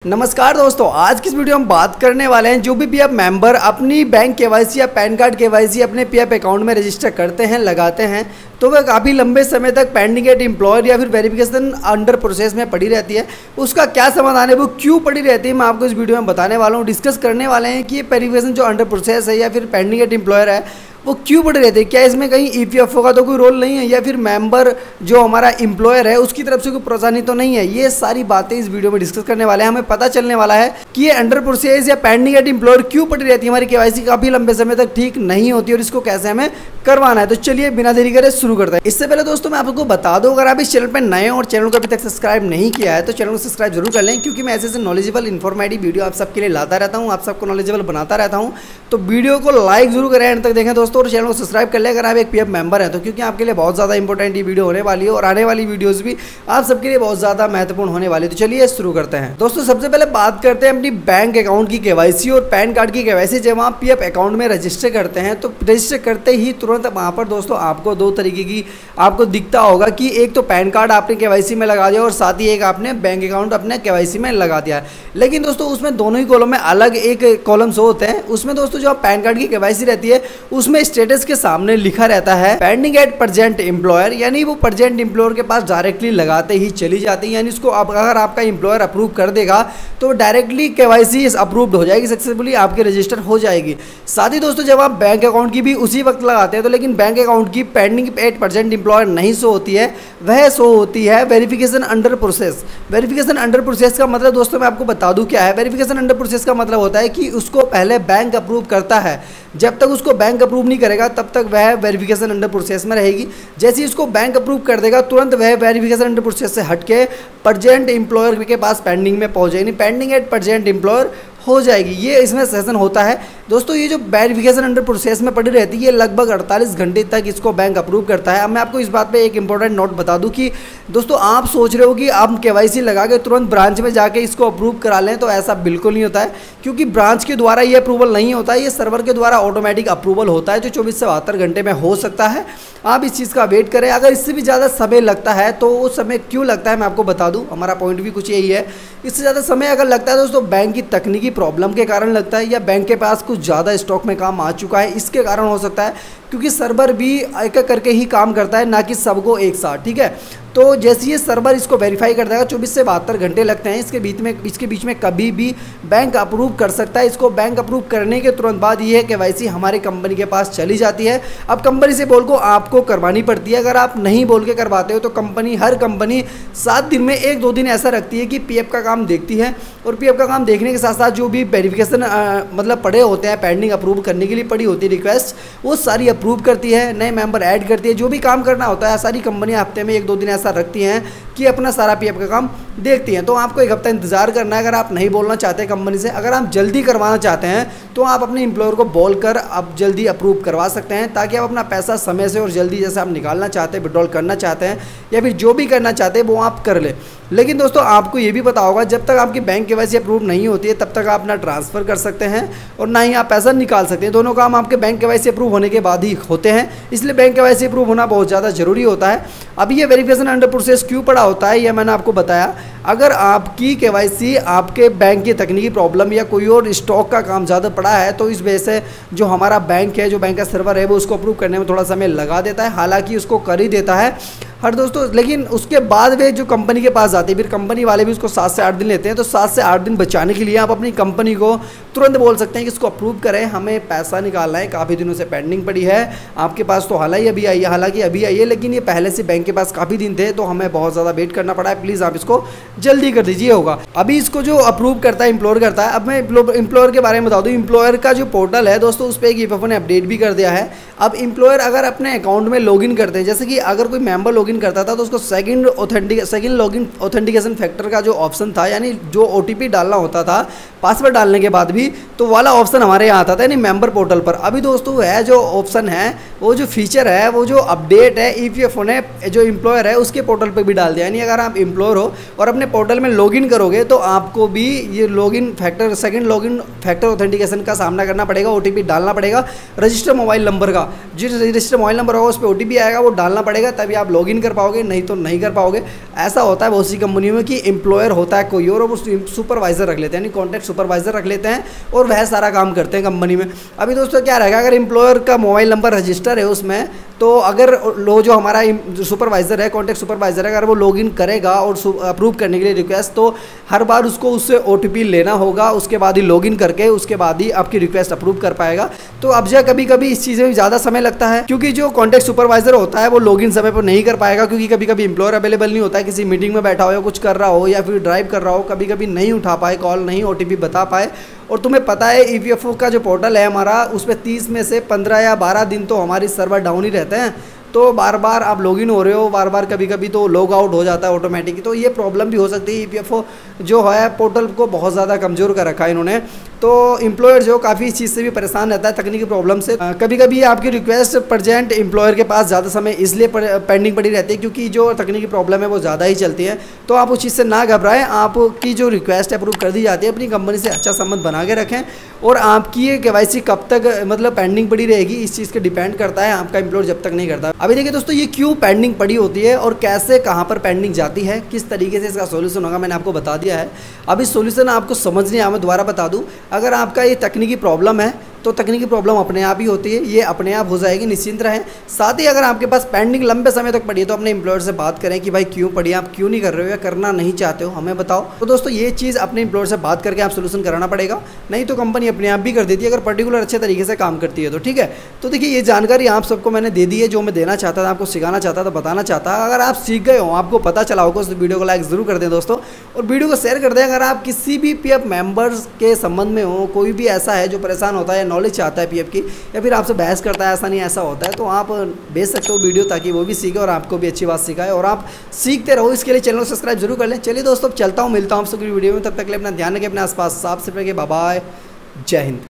नमस्कार दोस्तों, आज की इस वीडियो में हम बात करने वाले हैं जो भी पीएफ मेंबर अपनी बैंक केवाईसी या पैन कार्ड केवाईसी अपने पीएफ अकाउंट में रजिस्टर करते हैं, लगाते हैं, तो वह काफ़ी लंबे समय तक पेंडिंग एट एम्प्लॉयर या फिर वेरिफिकेशन अंडर प्रोसेस में पड़ी रहती है। उसका क्या समाधान है, वो क्यों पड़ी रहती है, मैं आपको इस वीडियो में बताने वाला हूँ। डिस्कस करने वाले हैं कि ये वेरिफिकेशन जो अंडर प्रोसेस है या फिर पेंडिंग एट एम्प्लॉयर है वो क्यों पड़ी रहती है। क्या इसमें कहीं ईपीएफओ का तो कोई रोल नहीं है, या फिर मेंबर जो हमारा एम्प्लॉयर है उसकी तरफ से कोई परेशानी तो नहीं है। ये सारी बातें इस वीडियो में डिस्कस करने वाले हैं। हमें पता चलने वाला है कि ये अंडर प्रोसेस या पेंडिंग एट एम्प्लॉयर क्यों पड़ी रहती है, हमारी केवाईसी काफ़ी लंबे समय तक ठीक नहीं होती और इसको कैसे हमें करवाना है। तो चलिए बिना देरी करे शुरू करते हैं। इससे पहले दोस्तों मैं आपको बता दूं, अगर आप इस चैनल पर नए और चैनल को अभी तक सब्सक्राइब नहीं किया है तो चैनल को सब्सक्राइब जरूर कर लें, क्योंकि मैं ऐसे नॉलेजेबल इन्फॉर्मेटिव वीडियो आप सबके लिए लाता रहता हूँ, आप सबको नॉलेजेबल बनाता रहता हूँ। तो वीडियो को लाइक जरूर करें, एंड तक देखें दोस्तों, और चैनल को सब्सक्राइब कर ले अगर आप एक पीएफ मेंबर हैं तो, क्योंकि आपके लिए बहुत ज़्यादा इंपॉर्टेंट ये वीडियो होने वाली है और आने वाली वीडियोस भी आप सबके लिए बहुत ज़्यादा महत्वपूर्ण होने वाली है। तो चलिए शुरू करते हैं। दोस्तों सबसे पहले बात करते हैं अपनी बैंक अकाउंट की केवाईसी और पैन कार्ड की केवाईसी। जब आप पीएफ अकाउंट में रजिस्टर करते हैं तो रजिस्टर करते ही तुरंत वहाँ पर दोस्तों आपको दो तरीके की आपको दिखता होगा कि एक तो पैन कार्ड आपने केवाईसी में लगा दिया और साथ ही एक आपने बैंक अकाउंट अपने केवाईसी में लगा दिया है। लेकिन दोस्तों उसमें दोनों ही कॉलम में अलग एक कॉलम शो होते हैं। उसमें दोस्तों जो पैन कार्ड की केवाईसी रहती है उसमें स्टेटस के सामने लिखा रहता है पेंडिंग एट प्रेजेंट एम्प्लॉयर, यानी वो प्रेजेंट एम्प्लॉयर के पास डायरेक्टली लगाते ही चली जाती है। यानी इसको अगर आपका एम्प्लॉयर अप्रूव कर देगा तो डायरेक्टली केवाईसी अप्रूव्ड हो जाएगी, सक्सेसफुली आपके रजिस्टर हो जाएगी। साथ ही दोस्तों जब आप बैंक अकाउंट की भी उसी वक्त लगाते हैं तो लेकिन बैंक अकाउंट की पेंडिंग एट प्रेजेंट एम्प्लॉयर नहीं शो होती है, वह शो होती है verification under process. Verification under process का मतलब दोस्तों मैं आपको बता दूं क्या है। वेरिफिकेशन अंडर प्रोसेस का मतलब होता है कि उसको पहले बैंक अप्रूव करता है, जब तक उसको बैंक अप्रूव नहीं करेगा तब तक वह वेरिफिकेशन अंडर प्रोसेस में रहेगी। जैसे ही उसको बैंक अप्रूव कर देगा तुरंत वह वेरिफिकेशन अंडर प्रोसेस से हटके प्रेजेंट एम्प्लॉयर के पास पेंडिंग में पहुंच जाएगी, पेंडिंग एट प्रेजेंट एम्प्लॉयर हो जाएगी। ये इसमें सेशन होता है दोस्तों। ये जो वेरिफिकेशन अंडर प्रोसेस में पड़ी रहती है ये लगभग 48 घंटे तक इसको बैंक अप्रूव करता है। अब मैं आपको इस बात पे एक इंपॉर्टेंट नोट बता दूं कि दोस्तों आप सोच रहे हो कि आप केवाईसी लगा के तुरंत ब्रांच में जाके इसको अप्रूव करा लें, तो ऐसा बिल्कुल नहीं होता है, क्योंकि ब्रांच के द्वारा ये अप्रूवल नहीं होता है, ये सर्वर के द्वारा ऑटोमेटिक अप्रूवल होता है जो 24 से 72 घंटे में हो सकता है। आप इस चीज़ का वेट करें। अगर इससे भी ज़्यादा समय लगता है तो वो समय क्यों लगता है मैं आपको बता दूँ, हमारा पॉइंट भी कुछ यही है। इससे ज़्यादा समय अगर लगता है दोस्तों बैंक की तकनीकी प्रॉब्लम के कारण लगता है, या बैंक के पास कुछ ज़्यादा स्टॉक में काम आ चुका है इसके कारण हो सकता है, क्योंकि सर्वर भी एक एक करके ही काम करता है, ना कि सबको एक साथ, ठीक है। तो जैसे ये सर्वर इसको वेरीफाई कर देगा 24 से 72 घंटे लगते हैं। इसके बीच में कभी भी बैंक अप्रूव कर सकता है। इसको बैंक अप्रूव करने के तुरंत बाद ये केवाईसी हमारी कंपनी के पास चली जाती है। अब कंपनी से बोल को आपको करवानी पड़ती है। अगर आप नहीं बोल के करवाते हो तो हर कंपनी 7 दिन में 1-2 दिन ऐसा रखती है कि पीएफ का काम देखती है, और पीएफ का काम देखने के साथ साथ जो भी वेरिफिकेशन मतलब पड़े होते हैं पेंडिंग अप्रूव करने के लिए पड़ी होती है रिक्वेस्ट, वो सारी अप्रूव करती है, नए मेंबर ऐड करती है, जो भी काम करना होता है सारी कंपनियां हफ्ते में 1-2 दिन ऐसा रखती हैं कि अपना सारा पीएफ का काम देखती हैं। तो आपको एक हफ्ता इंतजार करना है अगर आप नहीं बोलना चाहते कंपनी से। अगर आप जल्दी करवाना चाहते हैं तो आप अपने एम्प्लॉयर को बोलकर आप जल्दी अप्रूव करवा सकते हैं, ताकि आप अपना पैसा समय से और जल्दी जैसे आप निकालना चाहते हैं, विड्रॉल करना चाहते हैं या फिर जो भी करना चाहते हैं वो आप कर ले। लेकिन दोस्तों आपको ये भी पता होगा जब तक आपकी बैंक केवाईसी अप्रूव नहीं होती है तब तक आप ना ट्रांसफ़र कर सकते हैं और ना ही आप पैसा निकाल सकते हैं। दोनों काम आपके बैंक केवाईसी अप्रूव होने के बाद ही होते हैं, इसलिए बैंक केवाईसी अप्रूव होना बहुत ज़्यादा ज़रूरी होता है। अब ये वेरिफिकेशन अंडर प्रोसेस क्यों पड़ा होता है यह मैंने आपको बताया। अगर आपकी केवाईसी आपके बैंक की तकनीकी प्रॉब्लम या कोई और स्टॉक का काम ज़्यादा पड़ा है तो इस वजह से जो हमारा बैंक है, जो बैंक का सर्वर है, वो उसको अप्रूव करने में थोड़ा समय लगा देता है। हालांकि उसको कर ही देता है हर दोस्तों, लेकिन उसके बाद वे जो कंपनी के पास जाती है फिर कंपनी वाले भी उसको 7 से 8 दिन लेते हैं। तो 7 से 8 दिन बचाने के लिए आप अपनी कंपनी को तुरंत बोल सकते हैं कि इसको अप्रूव करें, हमें पैसा निकालना है, काफ़ी दिनों से पेंडिंग पड़ी है, आपके पास तो हालांकि अभी आई है लेकिन ये पहले से बैंक के पास काफ़ी दिन थे तो हमें बहुत ज़्यादा वेट करना पड़ा है, प्लीज़ आप इसको जल्दी कर दीजिए होगा। अभी इसको जो अप्रूव करता है एम्प्लॉयर करता है। अब मैं एम्प्लॉयर के बारे में बता दूँ, एम्प्लॉयर का जो पोर्टल है दोस्तों उस पर एक ईपीएफओ ने अपडेट भी कर दिया है। अब एम्प्लॉयर अगर अपने अकाउंट में लॉगिन करते हैं, जैसे कि अगर कोई मेंबर लॉगिन करता था तो उसको सेकंड लॉगिन ऑथेंटिकेशन फैक्टर का जो ऑप्शन था, यानी जो ओटीपी डालना होता था पासवर्ड डालने के बाद भी, तो वाला ऑप्शन हमारे यहाँ आता था यानी मेंबर पोर्टल पर। अभी दोस्तों वह जो ऑप्शन है, वो जो फीचर है, वो जो अपडेट है ईपीएफओ ने जो एम्प्लॉयर है उसके पोर्टल पर भी डाल दिया। यानी अगर आप एम्प्लॉयर हो और अपने पोर्टल में लॉगिन करोगे तो आपको भी ये सेकंड लॉगिन फैक्टर ऑथेंटिकेशन का सामना करना पड़ेगा, ओटीपी डालना पड़ेगा, रजिस्टर मोबाइल नंबर का, जो रजिस्टर मोबाइल नंबर होगा उस पर ओटीपी आएगा, वो डालना पड़ेगा, तभी आप लॉगिन लॉगिन कर पाओगे, नहीं तो नहीं कर पाओगे। ऐसा होता है बहुत सी कंपनियों में कि एम्प्लॉयर होता है कोई और वो सुपरवाइज़र रख लेते हैं, यानी कॉन्टैक्ट सुपरवाइज़र रख लेते हैं और वह सारा काम करते हैं कंपनी में। अभी दोस्तों क्या रहेगा, अगर एम्प्लॉयर का मोबाइल नंबर रजिस्टर है उसमें, तो अगर लो जो हमारा सुपरवाइज़र है, कॉन्टैक्ट सुपरवाइज़र है, अगर वो लॉगिन करेगा और अप्रूव करने के लिए रिक्वेस्ट, तो हर बार उसको उससे OTP लेना होगा, उसके बाद ही लॉगिन करके उसके बाद ही आपकी रिक्वेस्ट अप्रूव कर पाएगा। तो अब जो कभी कभी इस चीज़ में ज़्यादा समय लगता है, क्योंकि जो कॉन्टैक्ट सुपरवाइज़र होता है वो लॉगिन समय पर नहीं कर पाएगा, क्योंकि कभी कभी एम्प्लॉयर अवेलेबल नहीं होता है, किसी मीटिंग में बैठा हो या कुछ कर रहा हो या फिर ड्राइव कर रहा हो, कभी कभी नहीं उठा पाए कॉल, नहीं OTP बता पाए। और तुम्हें पता है EPFO का जो पोर्टल है हमारा, उस पर 30 में से 15 या 12 दिन तो हमारी सर्वर डाउन ही रहते हैं। तो बार बार आप लॉगिन हो रहे हो, बार बार कभी कभी तो लॉग आउट हो जाता है ऑटोमेटिक, तो ये प्रॉब्लम भी हो सकती है। EPFO जो है पोर्टल को बहुत ज़्यादा कमज़ोर कर रखा है इन्होंने, तो एम्प्लॉयर जो काफ़ी इस चीज़ से भी परेशान रहता है, तकनीकी प्रॉब्लम से। कभी कभी आपकी रिक्वेस्ट प्रेजेंट एम्प्लॉयर के पास ज़्यादा समय इसलिए पेंडिंग पड़ी रहती है क्योंकि जो तकनीकी प्रॉब्लम है वो ज़्यादा ही चलती है। तो आप उस चीज़ से ना घबराएं, आपकी जो रिक्वेस्ट अप्रूव कर दी जाती है अपनी कंपनी से अच्छा संबंध बना के रखें। और आपकी ये KYC कब तक मतलब पेंडिंग पड़ी रहेगी, इस चीज़ के डिपेंड करता है आपका एम्प्लॉयर जब तक नहीं करता। अभी देखिए दोस्तों, ये क्यों पेंडिंग पड़ी होती है और कैसे कहाँ पर पेंडिंग जाती है, किस तरीके से इसका सोल्यूशन होगा, मैंने आपको बता दिया है। अभी सोल्यूशन आपको समझ नहीं आया, मैं दोबारा बता दूं। अगर आपका ये तकनीकी प्रॉब्लम है तो तकनीकी प्रॉब्लम अपने आप ही होती है, ये अपने आप हो जाएगी, निश्चिंत रहें। साथ ही अगर आपके पास पेंडिंग लंबे समय तक पड़ी है तो अपने एम्प्लॉयर से बात करें कि भाई क्यों पड़ी है, आप क्यों नहीं कर रहे हो या करना नहीं चाहते हो, हमें बताओ। तो दोस्तों ये चीज़ अपने एम्प्लॉयर से बात करके आप सोल्यूशन कराना पड़ेगा, नहीं तो कंपनी अपने आप भी कर देती है अगर पर्टिकुलर अच्छे तरीके से काम करती है तो, ठीक है। तो देखिए ये जानकारी आप सबको मैंने दे दी है, जो मैं देना चाहता था, आपको सिखाना चाहता था, बताना चाहता। अगर आप सीख गए हो, आपको पता चला होगा, उस वीडियो को लाइक ज़रूर कर दें दोस्तों, और वीडियो को शेयर कर दें। अगर आप किसी भी PF मेंबर्स के संबंध में हो, कोई भी ऐसा है जो परेशान होता है या नॉलेज चाहता है PF की, या फिर आपसे बहस करता है ऐसा नहीं ऐसा होता है, तो आप भेज सकते हो वीडियो, ताकि वो भी सीखे और आपको भी अच्छी बात सिखाए और आप सीखते रहो। इसके लिए चैनल को सब्सक्राइब जरूर कर लें। चलिए दोस्तों, चलता हूँ, मिलता हूँ आप सबकी वीडियो में, तब तक के लिए अपना ध्यान रखें, अपने आसपास साफ सफाई रखें। बाय बाय, जय हिंद।